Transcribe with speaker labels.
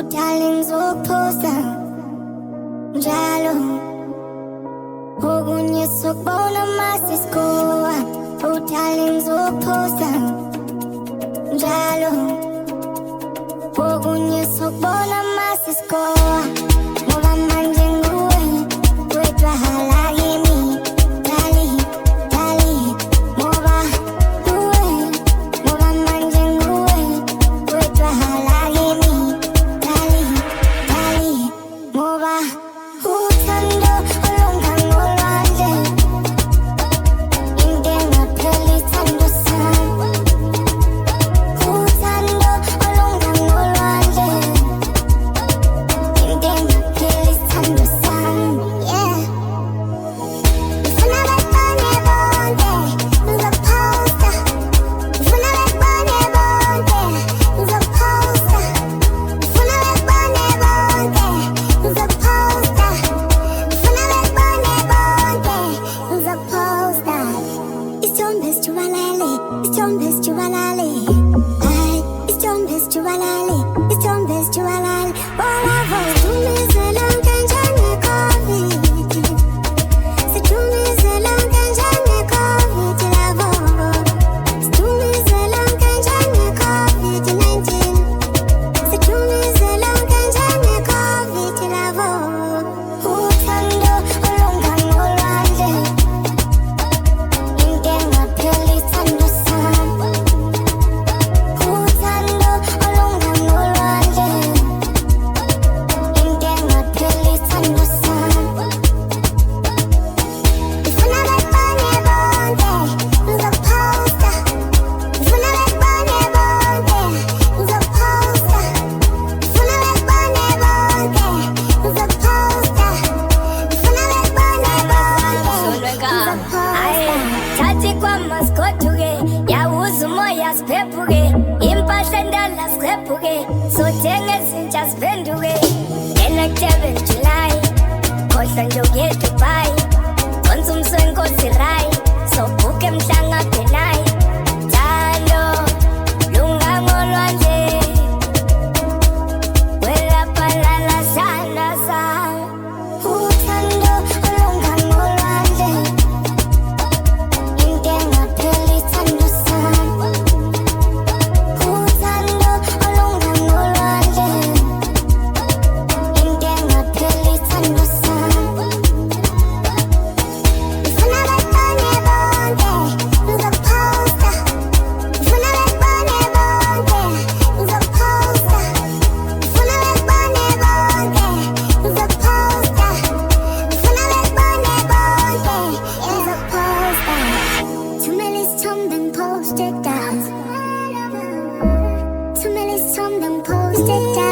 Speaker 1: darling zokuphosa njalo okunye sokubona masisikowa. Oh darling zokuphosa njalo okunye sokubona masisikowa. Ngoba manje nguwe wedwa halakimi dali dali. Ngoba manje nguwe wedwa halakimi dali dali. Ngoba uthando olunga ngolwandle into engapheli ithando sami. Uthando olunga ngolwandle into engapheli ithando sami. Yeah. Ngifuna bekubone bonke ngizokuphosta. Ngifuna bekubone bonke ngizokuphosta. Ngifuna bekubone bonke ngizokuphosta. Ngifuna bekubone bonke ngizokuphosta. Isithombe esijubalale, isithombe esijubalale. Hayi, isithombe esijubalale, isithombe esijubalale. Olavo sidumize lonke njenge-COVID. Sidumize lonke njenge-COVID lavo. Sidumize lonke njenge-COVID-19. Sidumize lonke njenge-COVID lavo. Uthando olunga ngolwandle into engapheli ithando sami. Uthando olunga ngolwandle into engapheli ithando sami. Ngifuna bekubone bonke ngizokuphosta. Ngifuna bekubone bonke ngizokuphosta. Ngifuna bekubone bonke ngizokuphosta. Ngifuna bekubone bonke ngizokuphosta. Thathi kwamaskoduke yawuza umoya siphephuke. Impahla endala sikhephuke sothenga ezintsha siphenduke. Ngena ku-7 July khohlwa nje ukuya eDubai. Donsa umswenkosi rai sobhuka emhlanga Benai. Thando lunga ngolwandle welaphalala sana sami. Uthando olunga ngolwandle into engapheli ithando sami. Uthando olunga ngolwandle into engapheli ithando sami. Ngifuna bekubone bonke ngizokuphosta. Ngifuna bekubone bonke ngizokuphosta. Ngifuna bekubone bonke ngizokuphosta. Ngifuna bekubone bonke ngizokuphosta. Thumela isithombe ngiposte down. Thumela isithombe ngiposte down.